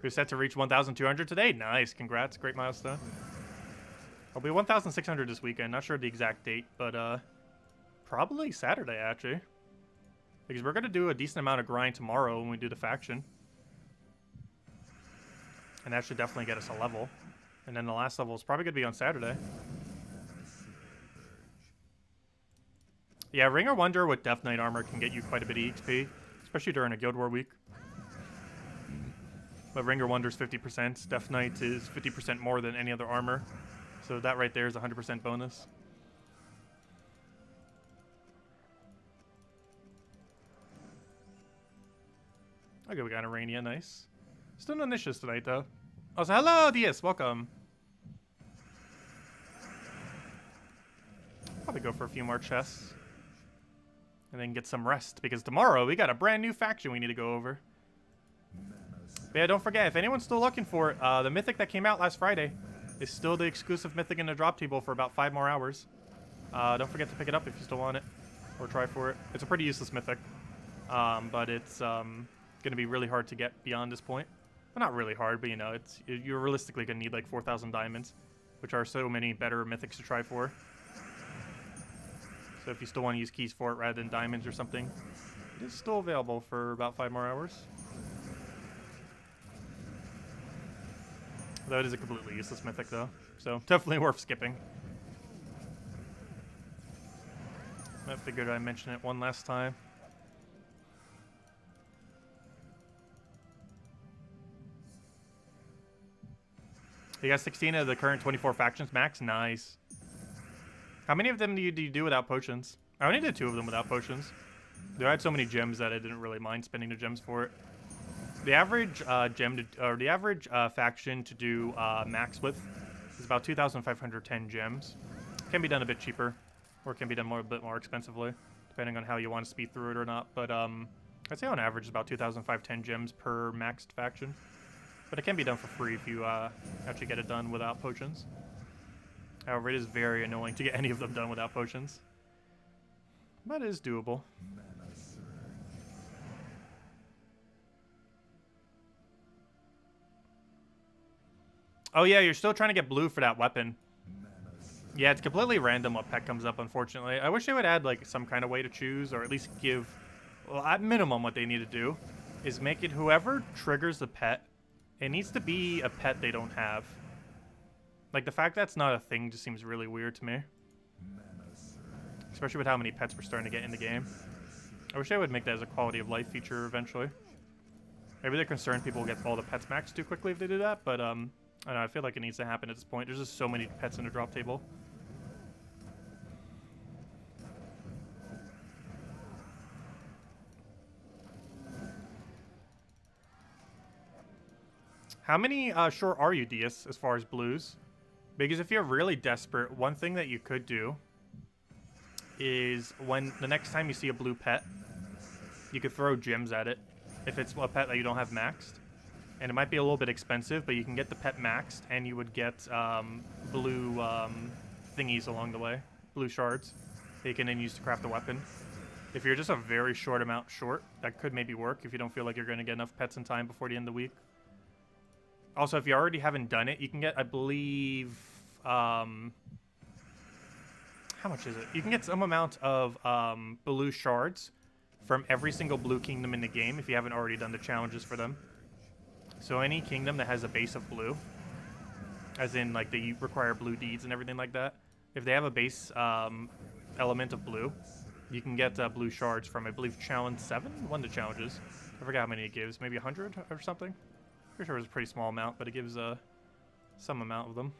We're set to reach 1,200 today. Nice, congrats, great milestone. I'll be 1,600 this weekend. Not sure the exact date, but probably Saturday, actually. Because we're going to do a decent amount of grind tomorrow when we do the faction. And that should definitely get us a level. And then the last level is probably going to be on Saturday. Yeah, Ring or Wonder with Death Knight armor can get you quite a bit of XP. Especially during a Guild War week. But Ring or Wonder's 50%. Death Knight is 50% more than any other armor. So that right there is 100% bonus. Okay, we got Arania, nice. Still no niches tonight, though. Oh, so hello, Diaz, welcome. Probably go for a few more chests. And then get some rest, because tomorrow we got a brand new faction we need to go over. But yeah, don't forget, if anyone's still looking for it, the mythic that came out last Friday is still the exclusive mythic in the drop table for about 5 more hours. Don't forget to pick it up if you still want it, or try for it. It's a pretty useless mythic, but it's going to be really hard to get beyond this point. Well, not really hard, but you know, you're realistically going to need like 4,000 diamonds, which are so many better mythics to try for. So if you still want to use keys for it rather than diamonds or something, it is still available for about 5 more hours. Though it is a completely useless mythic though, so definitely worth skipping. I figured I'd mention it one last time. You got 16 of the current 24 factions max? Nice. How many of them do you do without potions? I only did 2 of them without potions. I had so many gems that I didn't really mind spending the gems for it. The average faction to do max with is about 2,510 gems. Can be done a bit cheaper, or it can be done a bit more expensively, depending on how you want to speed through it or not. But I'd say on average it's about 2,510 gems per maxed faction. But it can be done for free if you actually get it done without potions. However, it is very annoying to get any of them done without potions. But it is doable. Oh yeah, you're still trying to get blue for that weapon. Yeah, it's completely random what pet comes up, unfortunately. I wish they would add like some kind of way to choose, or at least give, well, at minimum what they need to do is make it whoever triggers the pet, it needs to be a pet they don't have. Like, the fact that's not a thing just seems really weird to me. Especially with how many pets we're starting to get in the game. I wish they would make that as a quality of life feature eventually. Maybe they're concerned people will get all the pets maxed too quickly if they do that, but I don't know, I feel like it needs to happen at this point. There's just so many pets in the drop table. How many short are you, Dias, as far as blues? Because if you're really desperate, one thing that you could do is when the next time you see a blue pet, you could throw gems at it if it's a pet that you don't have maxed. And it might be a little bit expensive, but you can get the pet maxed and you would get blue thingies along the way, blue shards that you can then use to craft a weapon. If you're just a very short amount short, that could maybe work if you don't feel like you're going to get enough pets in time before the end of the week. Also, if you already haven't done it, you can get, I believe, how much is it? You can get some amount of blue shards from every single blue kingdom in the game if you haven't already done the challenges for them. So any kingdom that has a base of blue, as in like they require blue deeds and everything like that, if they have a base element of blue, you can get blue shards from, I believe, challenge 7, one of the challenges. I forgot how many it gives, maybe 100 or something. Pretty sure it was a pretty small amount, but it gives some amount of them.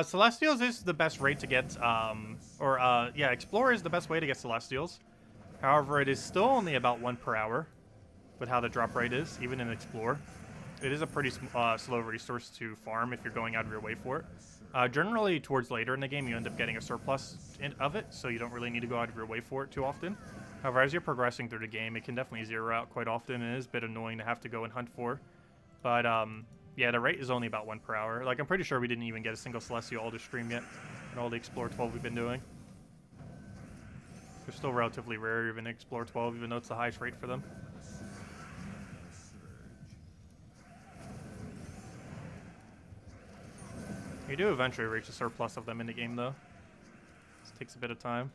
Celestials is the best rate to get, yeah, Explorer is the best way to get Celestials. However, it is still only about 1 per hour with how the drop rate is, even in Explore. It is a pretty slow resource to farm if you're going out of your way for it. Generally, towards later in the game, you end up getting a surplus of it, so you don't really need to go out of your way for it too often. However, as you're progressing through the game, it can definitely zero out quite often, and it is a bit annoying to have to go and hunt for. But, yeah, the rate is only about 1 per hour. Like, I'm pretty sure we didn't even get a single Celestial all the stream yet, in all the Explore 12 we've been doing. They're still relatively rare, even in Explore 12, even though it's the highest rate for them. You do eventually reach a surplus of them in the game, though. This takes a bit of time.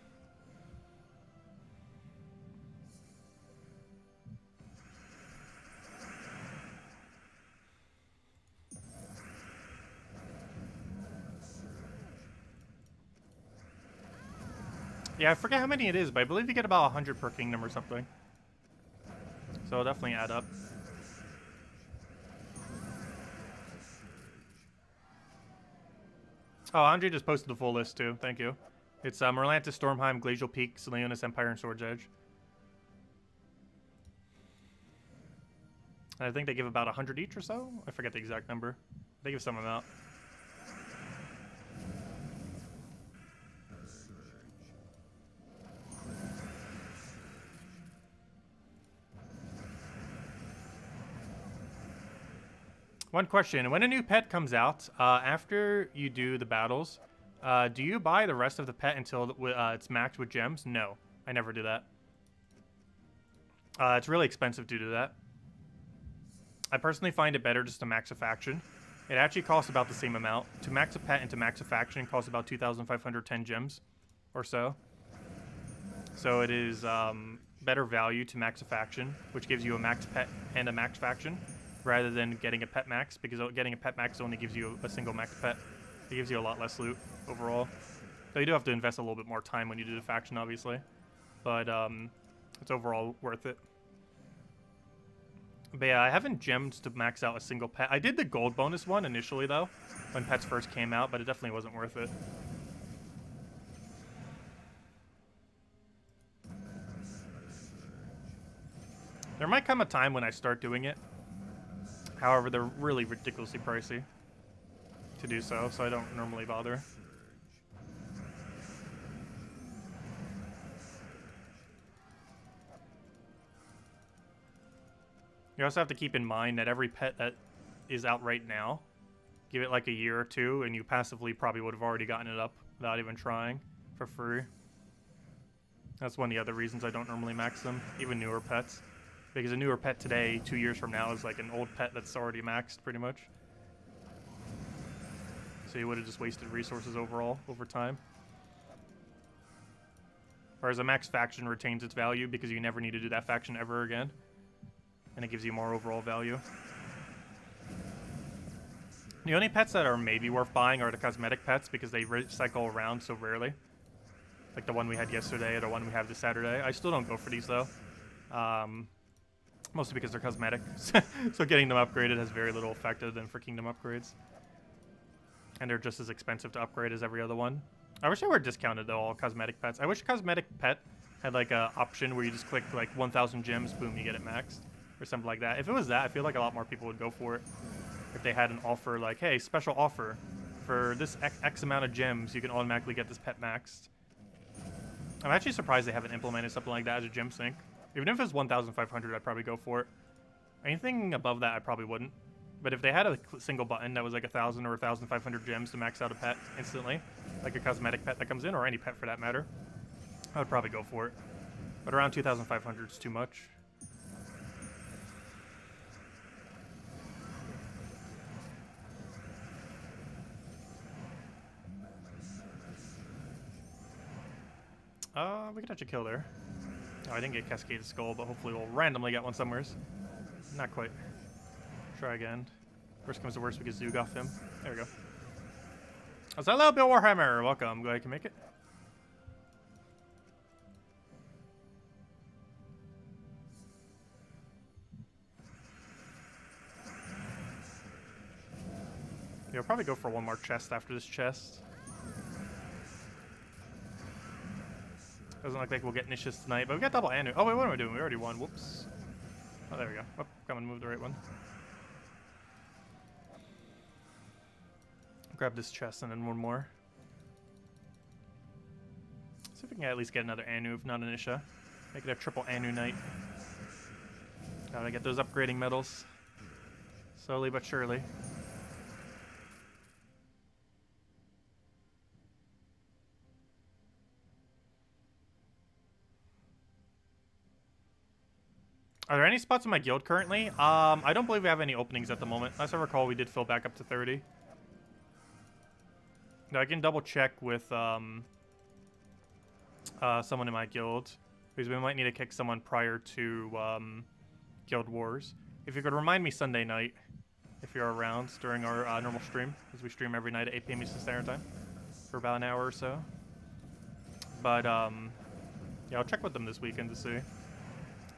Yeah, I forget how many it is, but I believe you get about 100 per kingdom or something. So it'll definitely add up. Oh, Andre just posted the full list too. Thank you. It's Merlantis, Stormheim, Glacial Peak, Leonis, Empire, and Sword's Edge. I think they give about 100 each or so. I forget the exact number. They give some amount. One question. When a new pet comes out, after you do the battles, do you buy the rest of the pet until it's maxed with gems? No, I never do that. It's really expensive to do that. I personally find it better just to max a faction. It actually costs about the same amount. To max a pet and to max a faction costs about 2,510 gems or so. So it is better value to max a faction, which gives you a max pet and a max faction, rather than getting a pet max, because getting a pet max only gives you a single max pet. It gives you a lot less loot overall. So you do have to invest a little bit more time when you do the faction, obviously. But it's overall worth it. But yeah, I haven't gemmed to max out a single pet. I did the gold bonus one initially, though, when pets first came out, but it definitely wasn't worth it. There might come a time when I start doing it. However, they're really ridiculously pricey to do so I don't normally bother. You also have to keep in mind that every pet that is out right now, give it like a year or two, and you passively probably would have already gotten it up without even trying for free. That's one of the other reasons I don't normally max them, even newer pets. Because a newer pet today, 2 years from now, is like an old pet that's already maxed, pretty much. So you would have just wasted resources overall over time. Whereas a max faction retains its value because you never need to do that faction ever again. And it gives you more overall value. The only pets that are maybe worth buying are the cosmetic pets because they cycle around so rarely. Like the one we had yesterday or the one we have this Saturday. I still don't go for these though. Mostly because they're cosmetic. So getting them upgraded has very little effect other than for kingdom upgrades. And they're just as expensive to upgrade as every other one. I wish they were discounted though, all cosmetic pets. I wish cosmetic pet had like a option where you just click like 1,000 gems, boom, you get it maxed. Or something like that. If it was that, I feel like a lot more people would go for it. If they had an offer like, hey, special offer. For this X amount of gems, you can automatically get this pet maxed. I'm actually surprised they haven't implemented something like that as a gem sync. Even if it's 1,500, I'd probably go for it. Anything above that, I probably wouldn't. But if they had a single button that was like 1,000 or 1,500 gems to max out a pet instantly, like a cosmetic pet that comes in, or any pet for that matter, I would probably go for it. But around 2,500 is too much. We could actually kill there. Oh, I didn't get Cascaded Skull, but hopefully we'll randomly get one somewheres. Not quite. Try again. Worst comes to worst, we can Zoog off him. There we go. How's that little Bill Warhammer? Welcome. Glad I can make it. Yeah, I'll probably go for one more chest after this chest. Doesn't look like we'll get niches tonight, but we got double Anu. Oh wait, what am I doing? We already won. Whoops. Oh, there we go. Oh, come and move the right one. Grab this chest and then one more. See if we can at least get another Anu, if not an Isha. Make it a triple Anu night. Gotta get those upgrading medals. Slowly but surely. Are there any spots in my guild currently? I don't believe we have any openings at the moment. Last I recall, we did fill back up to 30. No, I can double check with someone in my guild, because we might need to kick someone prior to Guild Wars. If you could remind me Sunday night, if you're around during our normal stream, because we stream every night at 8 p.m. Eastern Standard Time for about an hour or so. But yeah, I'll check with them this weekend to see.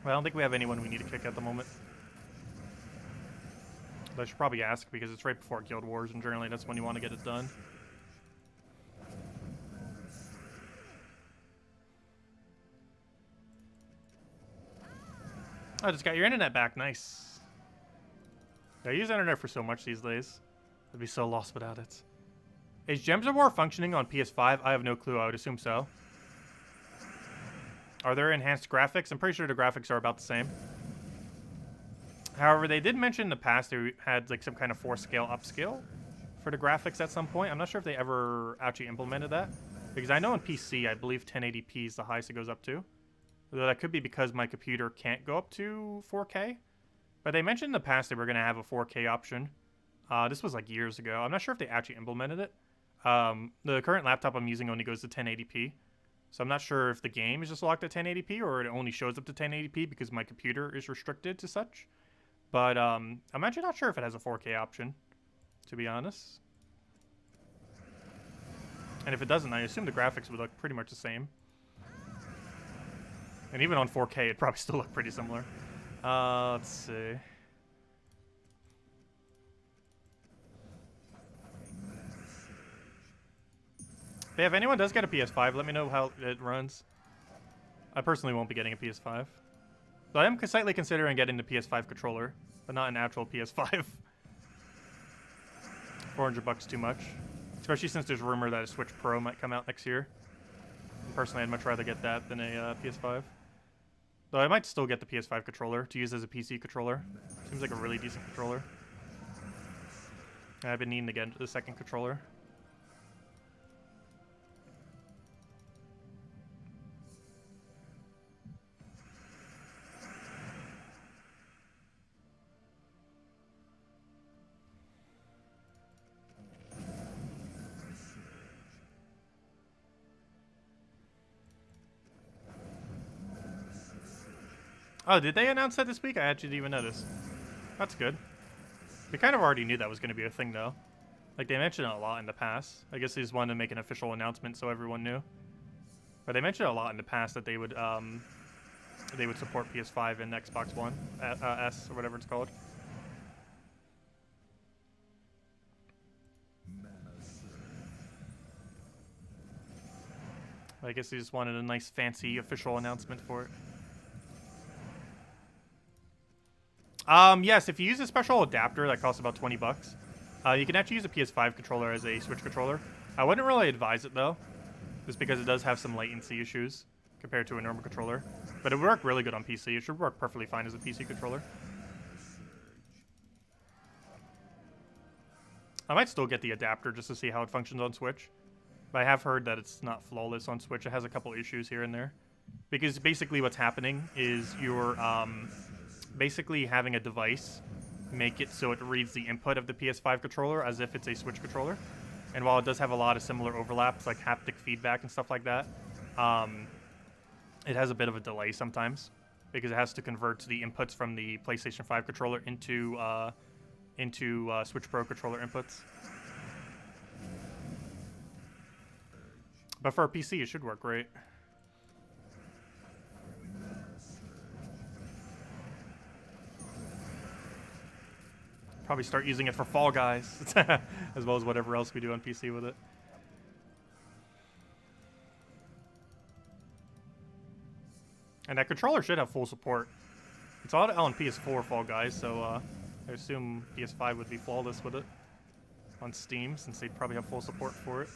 Well, I don't think we have anyone we need to kick at the moment. But I should probably ask because it's right before Guild Wars, and generally that's when you want to get it done. I just got your internet back. Nice. I use internet for so much these days. I'd be so lost without it. Is Gems of War functioning on PS5? I have no clue. I would assume so. Are there enhanced graphics? I'm pretty sure the graphics are about the same. However, they did mention in the past they had like some kind of 4-scale upscale for the graphics at some point. I'm not sure if they ever actually implemented that. Because I know on PC, I believe 1080p is the highest it goes up to. Though that could be because my computer can't go up to 4K. But they mentioned in the past they were going to have a 4K option. This was like years ago. I'm not sure if they actually implemented it. The current laptop I'm using only goes to 1080p. So I'm not sure if the game is just locked at 1080p or it only shows up to 1080p because my computer is restricted to such. But I'm actually not sure if it has a 4K option, to be honest. And if it doesn't, I assume the graphics would look pretty much the same. And even on 4K, it'd probably still look pretty similar. Let's see. But if anyone does get a PS5, let me know how it runs. I personally won't be getting a PS5. But I am slightly considering getting the PS5 controller, but not an actual PS5. $400 too much. Especially since there's rumor that a Switch Pro might come out next year. And personally, I'd much rather get that than a PS5. Though I might still get the PS5 controller to use as a PC controller. Seems like a really decent controller. I've been needing to get the second controller. Oh, did they announce that this week? I actually didn't even notice. That's good. We kind of already knew that was going to be a thing, though. Like, they mentioned it a lot in the past. I guess they just wanted to make an official announcement so everyone knew. But they mentioned a lot in the past that they would support PS5 and Xbox One S or whatever it's called. I guess they just wanted a nice fancy official announcement for it. Yes, if you use a special adapter that costs about 20 bucks, you can actually use a PS5 controller as a Switch controller. I wouldn't really advise it though, just because it does have some latency issues compared to a normal controller. But it would work really good on PC. It should work perfectly fine as a PC controller. I might still get the adapter just to see how it functions on Switch. But I have heard that it's not flawless on Switch. It has a couple issues here and there. Because basically what's happening is you're basically having a device make it so it reads the input of the PS5 controller as if it's a Switch controller. And while it does have a lot of similar overlaps, like haptic feedback and stuff like that, it has a bit of a delay sometimes because it has to convert the inputs from the PlayStation 5 controller into Switch Pro controller inputs. But for a PC, it should work great. Probably start using it for Fall Guys, as well as whatever else we do on PC with it. And that controller should have full support. It's out on PS4 Fall Guys, so I assume PS5 would be flawless with it on Steam, since they'd probably have full support for it.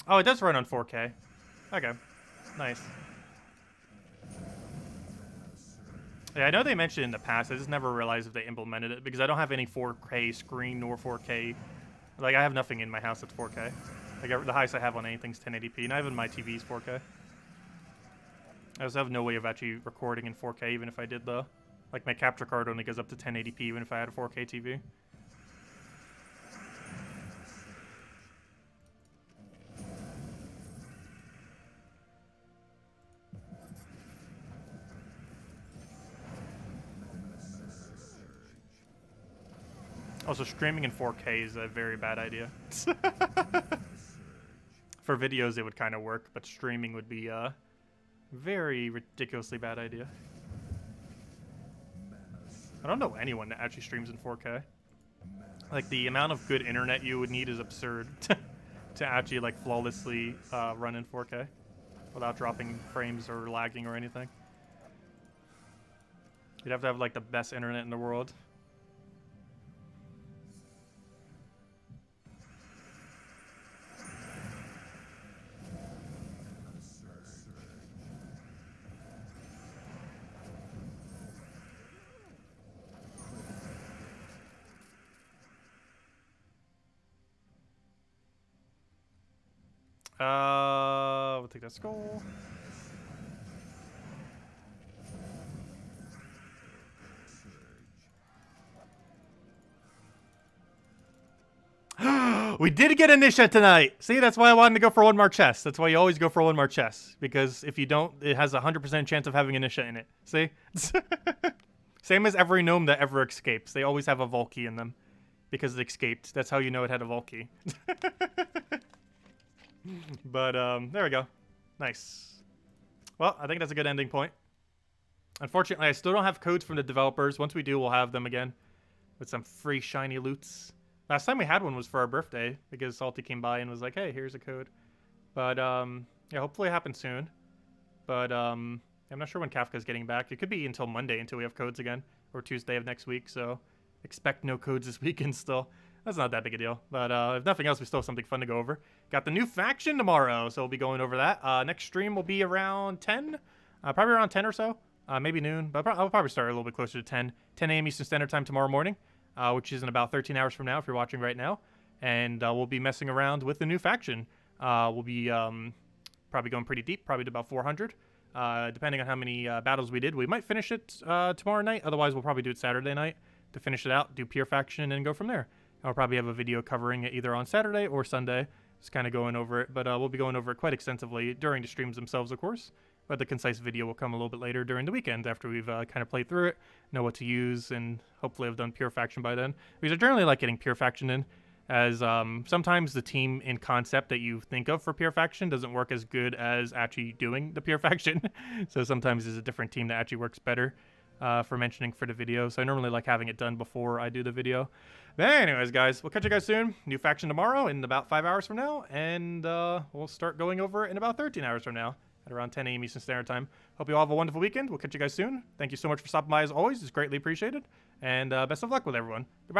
Oh, it does run on 4K. Okay. Nice. Yeah, I know they mentioned it in the past. I just never realized if they implemented it because I don't have any 4K screen nor 4K. Like, I have nothing in my house that's 4K. Like, the highest I have on anything's 1080p, not even my TV's 4K. I also have no way of actually recording in 4K, even if I did, though. Like, my capture card only goes up to 1080p, even if I had a 4K TV. Also, streaming in 4K is a very bad idea. For videos, it would kind of work, but streaming would be a very ridiculously bad idea. I don't know anyone that actually streams in 4K. Like, the amount of good internet you would need is absurd to actually, like, flawlessly run in 4K without dropping frames or lagging or anything. You'd have to have, like, the best internet in the world. We'll take that skull. We did get Anisha tonight. See, that's why I wanted to go for one more chest. That's why you always go for one more chest. Because if you don't, it has a 100% chance of having Anisha in it. See? Same as every gnome that ever escapes. They always have a Volkey in them. Because it escaped. That's how you know it had a Volkey. But, there we go. Nice. Well, I think that's a good ending point. Unfortunately, I still don't have codes from the developers. Once we do, we'll have them again. With some free shiny loots. Last time we had one was for our birthday. Because Salty came by and was like, hey, here's a code. But, yeah, hopefully it happens soon. But, I'm not sure when Kafka's getting back. It could be until Monday until we have codes again. Or Tuesday of next week, so expect no codes this weekend still. That's not that big a deal. But if nothing else, we still have something fun to go over. Got the new faction tomorrow, so we'll be going over that. Next stream will be around 10. Probably around 10 or so. Maybe noon. But I'll probably start a little bit closer to 10. 10 a.m. Eastern Standard Time tomorrow morning. Which is in about 13 hours from now if you're watching right now. And we'll be messing around with the new faction. We'll be probably probably going pretty deep, probably to about 400. Depending on how many battles we did, we might finish it tomorrow night. Otherwise, we'll probably do it Saturday night to finish it out, do pure faction, and go from there. I'll probably have a video covering it either on Saturday or Sunday, just kind of going over it. But we'll be going over it quite extensively during the streams themselves, of course. But the concise video will come a little bit later during the weekend after we've kind of played through it, know what to use, and hopefully have done pure faction by then. Because I generally like getting pure faction in, as sometimes the team in concept that you think of for pure faction doesn't work as good as actually doing the pure faction. So sometimes there's a different team that actually works better for mentioning for the video. So I normally like having it done before I do the video. But anyways, guys, we'll catch you guys soon. New faction tomorrow in about 5 hours from now, and we'll start going over it in about 13 hours from now at around 10 a.m. Eastern Standard Time. Hope you all have a wonderful weekend. We'll catch you guys soon. Thank you so much for stopping by as always. It's greatly appreciated. And best of luck with everyone. Goodbye.